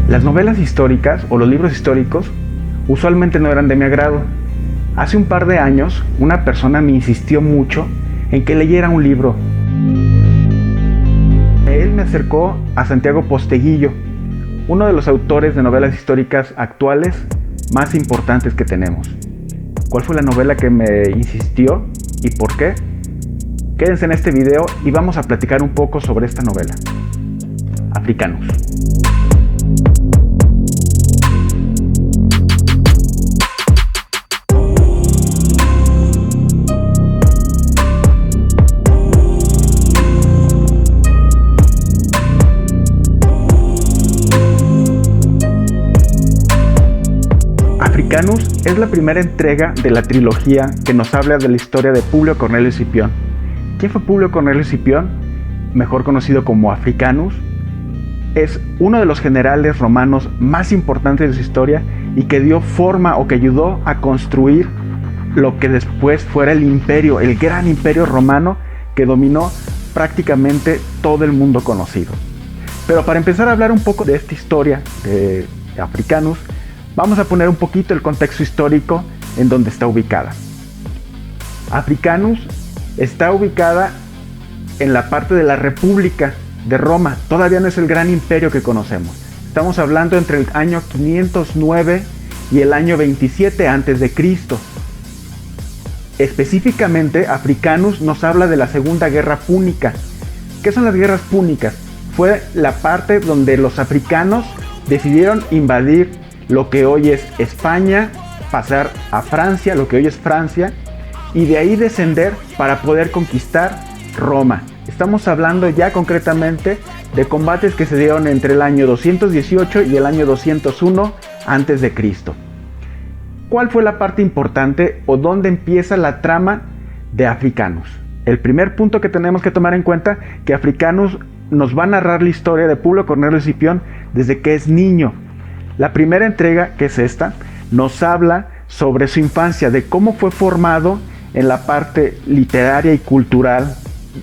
Las novelas históricas o los libros históricos usualmente no eran de mi agrado. Hace un par de años, una persona me insistió mucho en que leyera un libro. Él me acercó a Santiago Posteguillo, uno de los autores de novelas históricas actuales más importantes que tenemos. ¿Cuál fue la novela que me insistió y por qué? Quédense en este video y vamos a platicar un poco sobre esta novela. Africanus. Africanus es la primera entrega de la trilogía que nos habla de la historia de Publio Cornelio Escipión. ¿Quién fue Publio Cornelio Escipión? Mejor conocido como Africanus. Es uno de los generales romanos más importantes de su historia y que dio forma o que ayudó a construir lo que después fuera el imperio, el gran imperio romano que dominó prácticamente todo el mundo conocido. Pero para empezar a hablar un poco de esta historia de Africanus, vamos a poner un poquito el contexto histórico en donde está ubicada. Africanus está ubicada en la parte de la República de Roma. Todavía no es el gran imperio que conocemos. Estamos hablando entre el año 509 y el año 27 a.C. Específicamente, Africanus nos habla de la Segunda Guerra Púnica. ¿Qué son las guerras púnicas? Fue la parte donde los africanos decidieron invadir lo que hoy es España, pasar a Francia, lo que hoy es Francia, y de ahí descender para poder conquistar Roma. Estamos hablando ya concretamente de combates que se dieron entre el año 218 y el año 201 a.C. ¿Cuál fue la parte importante o dónde empieza la trama de Africanus? El primer punto que tenemos que tomar en cuenta que Africanus nos va a narrar la historia de Publio Cornelio Escipión desde que es niño. La primera entrega, que es esta, nos habla sobre su infancia, de cómo fue formado en la parte literaria y cultural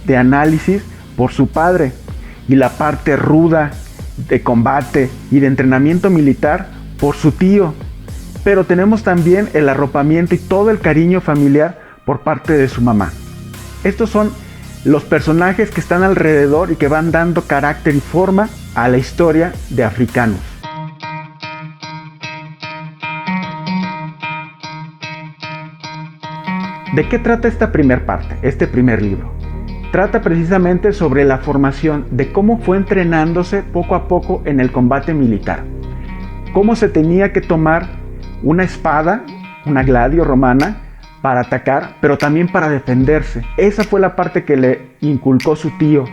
de análisis por su padre y la parte ruda de combate y de entrenamiento militar por su tío. Pero tenemos también el arropamiento y todo el cariño familiar por parte de su mamá. Estos son los personajes que están alrededor y que van dando carácter y forma a la historia de Africanus. ¿De qué trata esta primera parte, este primer libro? Trata precisamente sobre la formación, de cómo fue entrenándose poco a poco en el combate militar. Cómo se tenía que tomar una espada, una gladio romana, para atacar, pero también para defenderse. Esa fue la parte que le inculcó su tío.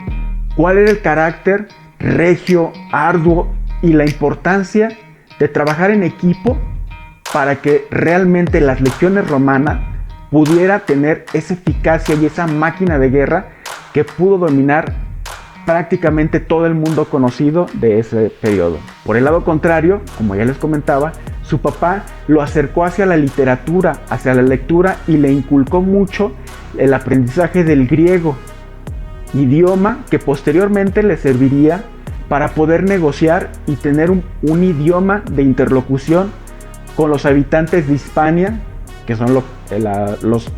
¿Cuál era el carácter regio, arduo y la importancia de trabajar en equipo para que realmente las legiones romanas pudiera tener esa eficacia y esa máquina de guerra que pudo dominar prácticamente todo el mundo conocido de ese periodo? Por el lado contrario, como ya les comentaba, su papá lo acercó hacia la literatura, hacia la lectura y le inculcó mucho el aprendizaje del griego, idioma que posteriormente le serviría para poder negociar y tener un idioma de interlocución con los habitantes de Hispania, que son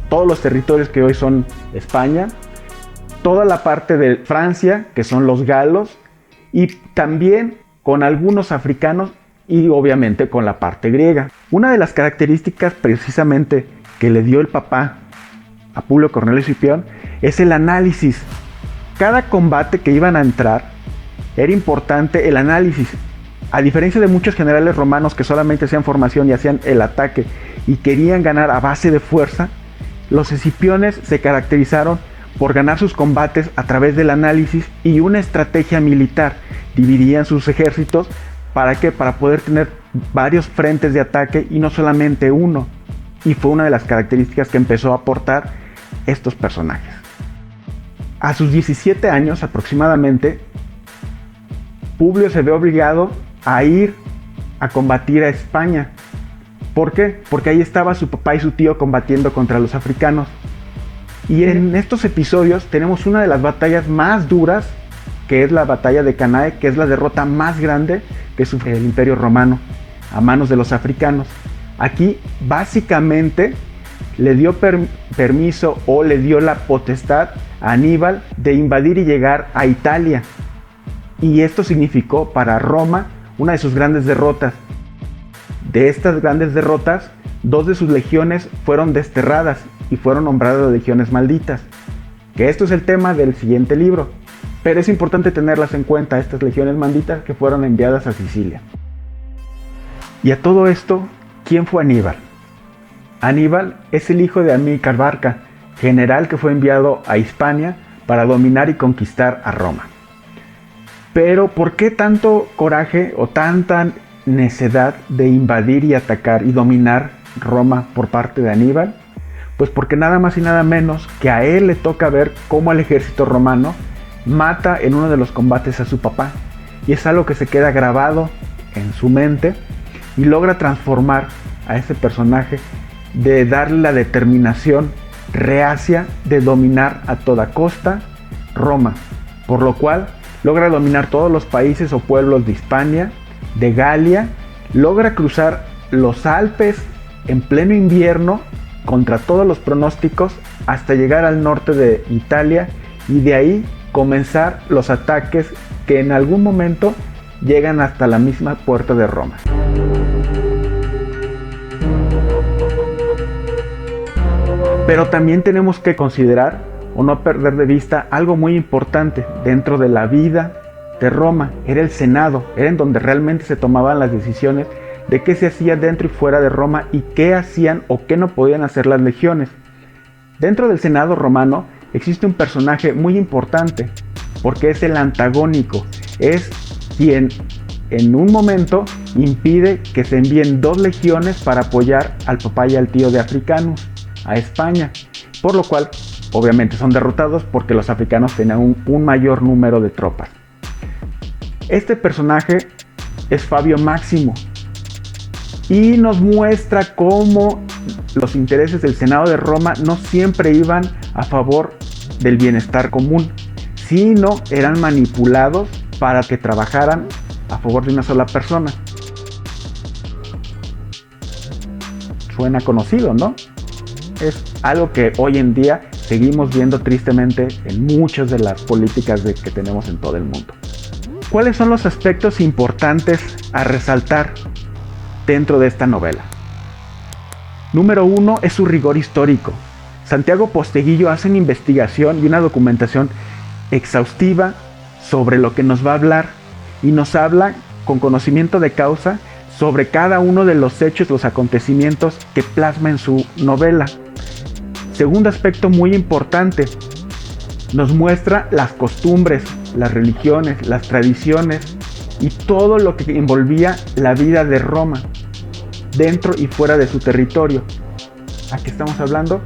todos los territorios que hoy son España, toda la parte de Francia, que son los galos, y también con algunos africanos y obviamente con la parte griega. Una de las características precisamente que le dio el papá a Publio Cornelio Escipión es el análisis. Cada combate que iban a entrar era importante el análisis. A diferencia de muchos generales romanos que solamente hacían formación y hacían el ataque y querían ganar a base de fuerza, los escipiones se caracterizaron por ganar sus combates a través del análisis y una estrategia militar. Dividían sus ejércitos, ¿para qué? Para poder tener varios frentes de ataque y no solamente uno. Y fue una de las características que empezó a aportar estos personajes. A sus 17 años aproximadamente, Publio se ve obligado a ir a combatir a España. ¿Por qué? Porque ahí estaba su papá y su tío combatiendo contra los africanos. Y en estos episodios tenemos una de las batallas más duras, que es la batalla de Cannae, que es la derrota más grande que sufre el Imperio Romano a manos de los africanos. Aquí básicamente le dio permiso o le dio la potestad a Aníbal de invadir y llegar a Italia. Y esto significó para Roma una de sus grandes derrotas. De estas grandes derrotas, 2 de sus legiones fueron desterradas y fueron nombradas legiones malditas. Que esto es el tema del siguiente libro. Pero es importante tenerlas en cuenta, estas legiones malditas que fueron enviadas a Sicilia. Y a todo esto, ¿quién fue Aníbal? Aníbal es el hijo de Amílcar Barca, general que fue enviado a Hispania para dominar y conquistar a Roma. Pero ¿por qué tanto coraje o tanta necedad de invadir y atacar y dominar Roma por parte de Aníbal? Pues porque nada más y nada menos que a él le toca ver cómo el ejército romano mata en uno de los combates a su papá. Y es algo que se queda grabado en su mente y logra transformar a ese personaje, de darle la determinación reacia de dominar a toda costa Roma, por lo cual logra dominar todos los países o pueblos de Hispania, de Galia, logra cruzar los Alpes en pleno invierno contra todos los pronósticos hasta llegar al norte de Italia y de ahí comenzar los ataques que en algún momento llegan hasta la misma puerta de Roma. Pero también tenemos que considerar o no perder de vista algo muy importante dentro de la vida de Roma. Era el Senado, era en donde realmente se tomaban las decisiones de qué se hacía dentro y fuera de Roma y qué hacían o qué no podían hacer las legiones. Dentro del Senado romano existe un personaje muy importante porque es el antagónico, es quien en un momento impide que se envíen 2 legiones para apoyar al papá y al tío de Africanus a España, por lo cual obviamente son derrotados porque los africanos tenían un mayor número de tropas. Este personaje es Fabio Máximo y nos muestra cómo los intereses del Senado de Roma no siempre iban a favor del bienestar común, sino eran manipulados para que trabajaran a favor de una sola persona. Suena conocido, ¿no? Es algo que hoy en día seguimos viendo tristemente en muchas de las políticas que tenemos en todo el mundo. ¿Cuáles son los aspectos importantes a resaltar dentro de esta novela? Número 1 es su rigor histórico. Santiago Posteguillo hace una investigación y una documentación exhaustiva sobre lo que nos va a hablar y nos habla con conocimiento de causa sobre cada uno de los hechos, los acontecimientos que plasma en su novela. Segundo aspecto muy importante, nos muestra las costumbres, las religiones, las tradiciones y todo lo que envolvía la vida de Roma, dentro y fuera de su territorio. Aquí estamos hablando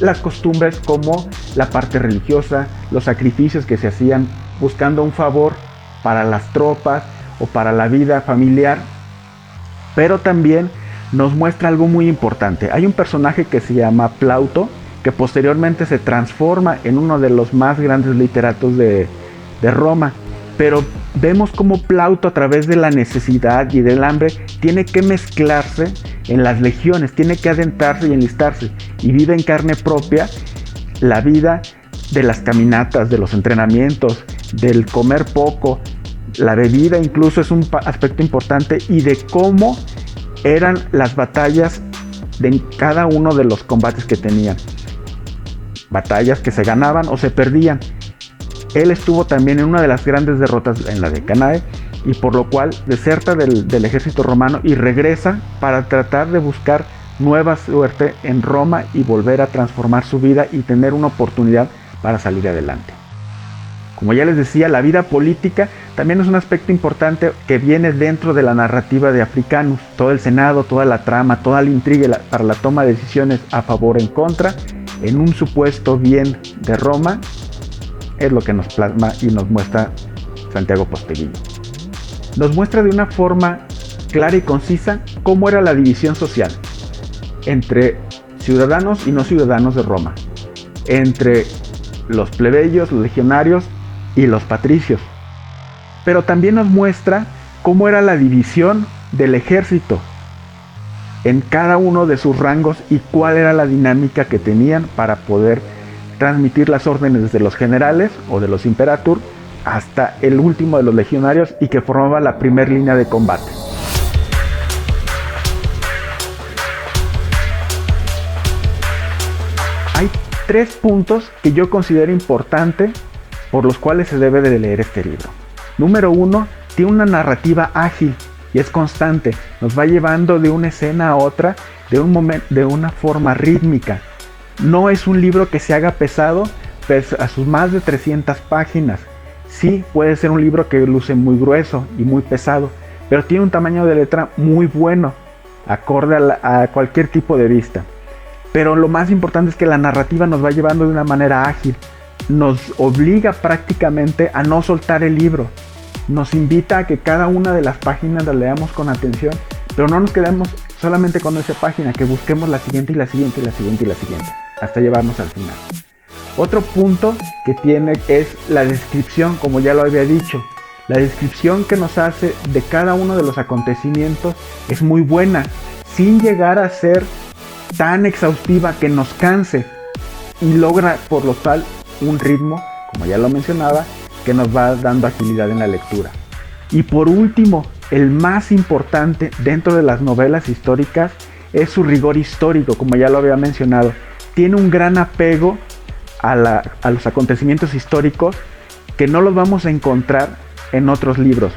las costumbres como la parte religiosa, los sacrificios que se hacían buscando un favor para las tropas o para la vida familiar, pero también nos muestra algo muy importante. Hay un personaje que se llama Plauto, que posteriormente se transforma en uno de los más grandes literatos de Roma, pero vemos cómo Plauto, a través de la necesidad y del hambre, tiene que mezclarse en las legiones, tiene que adentrarse y enlistarse, y vive en carne propia la vida de las caminatas, de los entrenamientos, del comer poco, la bebida incluso es un aspecto importante, y de cómo eran las batallas de cada uno de los combates que tenían. Batallas que se ganaban o se perdían. Él estuvo también en una de las grandes derrotas, en la de Canae, y por lo cual deserta del ejército romano y regresa para tratar de buscar nueva suerte en Roma y volver a transformar su vida y tener una oportunidad para salir adelante. Como ya les decía, la vida política también es un aspecto importante que viene dentro de la narrativa de Africanus. Todo el Senado, toda la trama, toda la intriga para la toma de decisiones a favor o en contra, en un supuesto bien de Roma, es lo que nos plasma y nos muestra Santiago Posteguillo. Nos muestra de una forma clara y concisa cómo era la división social entre ciudadanos y no ciudadanos de Roma, entre los plebeyos, los legionarios y los patricios. Pero también nos muestra cómo era la división del ejército en cada uno de sus rangos y cuál era la dinámica que tenían para poder transmitir las órdenes desde los generales o de los imperator hasta el último de los legionarios y que formaba la primera línea de combate. Hay 3 puntos que yo considero importantes por los cuales se debe de leer este libro. Número 1, tiene una narrativa ágil y es constante, nos va llevando de una escena a otra de una forma rítmica. No es un libro que se haga pesado, pues a sus más de 300 páginas. Sí, puede ser un libro que luce muy grueso y muy pesado, pero tiene un tamaño de letra muy bueno, acorde a cualquier tipo de vista. Pero lo más importante es que la narrativa nos va llevando de una manera ágil, nos obliga prácticamente a no soltar el libro, nos invita a que cada una de las páginas las leamos con atención, pero no nos quedemos solamente con esa página, que busquemos la siguiente y la siguiente y la siguiente y la siguiente, hasta llevarnos al final. Otro punto que tiene es la descripción, como ya lo había dicho. La descripción que nos hace de cada uno de los acontecimientos es muy buena, sin llegar a ser tan exhaustiva que nos canse, y logra por lo tal un ritmo, como ya lo mencionaba, que nos va dando agilidad en la lectura. Y por último, el más importante dentro de las novelas históricas es su rigor histórico, como ya lo había mencionado. Tiene un gran apego a los acontecimientos históricos que no los vamos a encontrar en otros libros.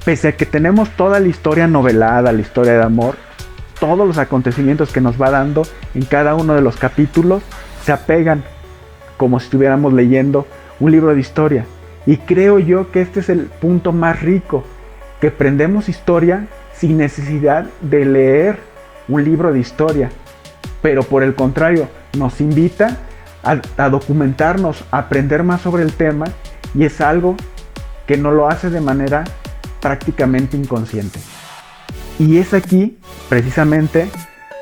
Pese a que tenemos toda la historia novelada, la historia de amor, todos los acontecimientos que nos va dando en cada uno de los capítulos se apegan como si estuviéramos leyendo un libro de historia. Y creo yo que este es el punto más rico, que aprendemos historia sin necesidad de leer un libro de historia, pero por el contrario nos invita a documentarnos, a aprender más sobre el tema, y es algo que nos lo hace de manera prácticamente inconsciente. Y es aquí precisamente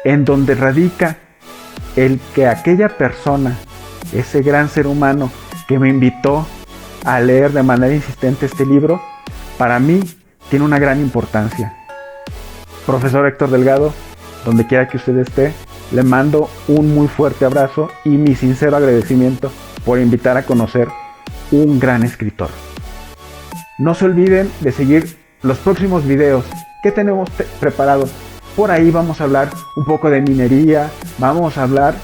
en donde radica el que aquella persona, ese gran ser humano que me invitó a leer de manera insistente este libro, para mí tiene una gran importancia. Profesor Héctor Delgado, donde quiera que usted esté, le mando un muy fuerte abrazo y mi sincero agradecimiento por invitar a conocer un gran escritor. No se olviden de seguir los próximos videos que tenemos preparados. Por ahí vamos a hablar un poco de minería, vamos a hablar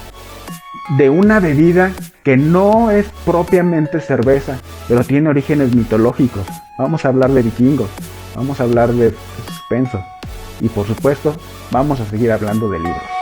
de una bebida que no es propiamente cerveza, pero tiene orígenes mitológicos. Vamos a hablar de vikingos, vamos a hablar de suspenso y por supuesto vamos a seguir hablando de libros.